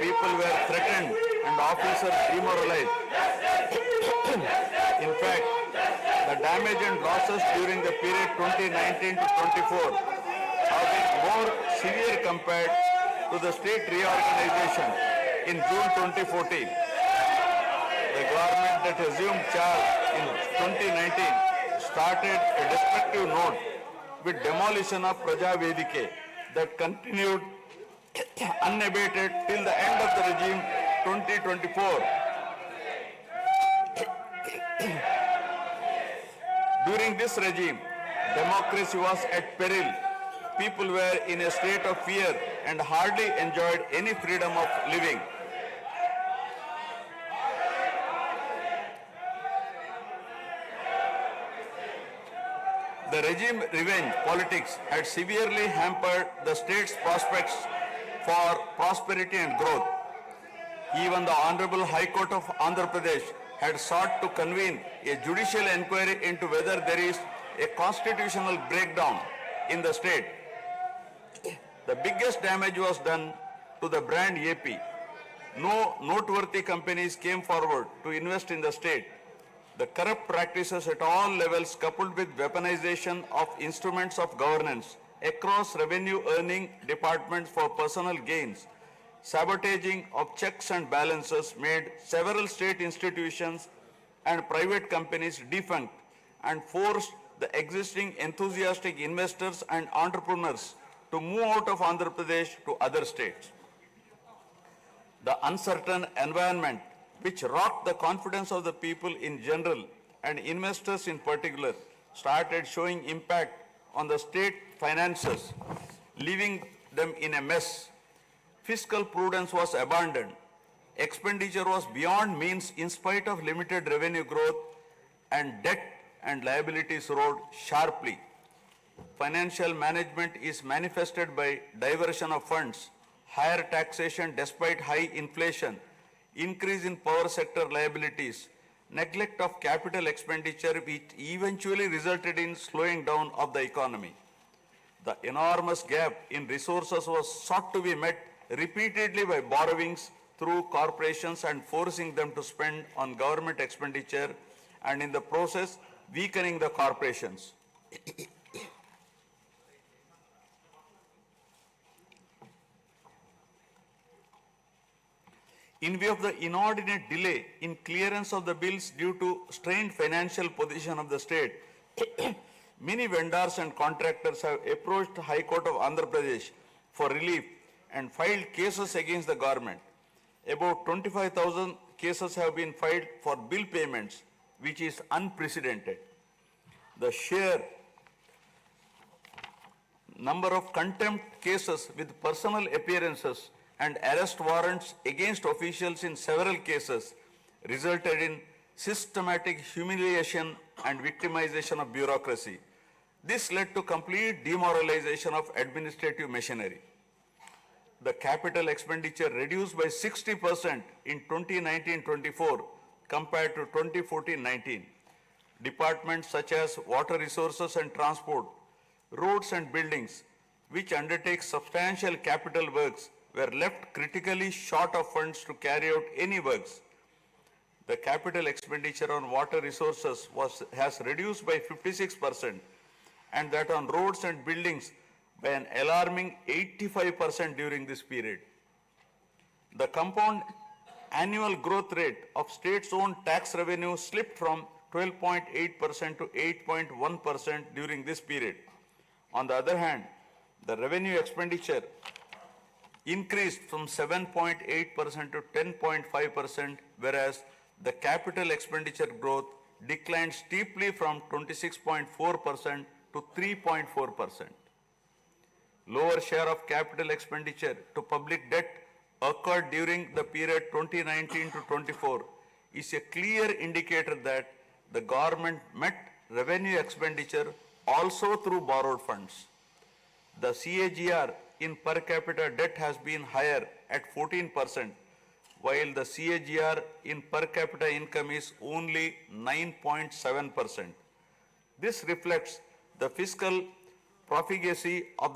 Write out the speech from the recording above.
people were threatened and officers demoralized. In fact, the damage and losses during the period 2019 to 24 have been more severe compared to the state reorganization in June 2014. The government that assumed charge in 2019 started a destructive note with demolition of Praja Vedike that continued unabated till the end of the regime 2024. During this regime, democracy was at peril. People were in a state of fear and hardly enjoyed any freedom of living. The regime revenge politics had severely hampered the state's prospects for prosperity and growth. Even the Honorable High Court of Andhra Pradesh had sought to convene a judicial inquiry into whether there is a constitutional breakdown in the state. The biggest damage was done to the brand AP. No noteworthy companies came forward to invest in the state. The corrupt practices at all levels, coupled with weaponization of instruments of governance across revenue earning departments for personal gains, sabotaging of checks and balances made several state institutions and private companies defunct and forced the existing enthusiastic investors and entrepreneurs to move out of Andhra Pradesh to other states. The uncertain environment which rocked the confidence of the people in general and investors in particular started showing impact on the state finances, leaving them in a mess. Fiscal prudence was abandoned. Expenditure was beyond means in spite of limited revenue growth, and debt and liabilities rose sharply. Financial management is manifested by diversion of funds, higher taxation despite high inflation, increase in power sector liabilities, neglect of capital expenditure which eventually resulted in slowing down of the economy. The enormous gap in resources was sought to be met repeatedly by borrowings through corporations and forcing them to spend on government expenditure, and in the process weakening the corporations. In view of the inordinate delay in clearance of the bills due to strained financial position of the state, many vendors and contractors have approached High Court of Andhra Pradesh for relief and filed cases against the government. About 25,000 cases have been filed for bill payments, which is unprecedented. The sheer number of contempt cases with personal appearances and arrest warrants against officials in several cases resulted in systematic humiliation and victimization of bureaucracy. This led to complete demoralization of administrative machinery. The capital expenditure reduced by 60% in 2019-24 compared to 2014-19. Departments such as water resources and transport, roads and buildings, which undertake substantial capital works, were left critically short of funds to carry out any works. The capital expenditure on water resources has reduced by 56%, and that on roads and buildings by an alarming 85% during this period. The compound annual growth rate of states-owned tax revenue slipped from 12.8% to 8.1% during this period. On the other hand, the revenue expenditure increased from 7.8% to 10.5%, whereas the capital expenditure growth declined steeply from 26.4% to 3.4%. Lower share of capital expenditure to public debt occurred during the period 2019 to 24 is a clear indicator that the government met revenue expenditure also through borrowed funds. The CAGR in per capita debt has been higher at 14%, while the CAGR in per capita income is only 9.7%. This reflects the fiscal profligacy of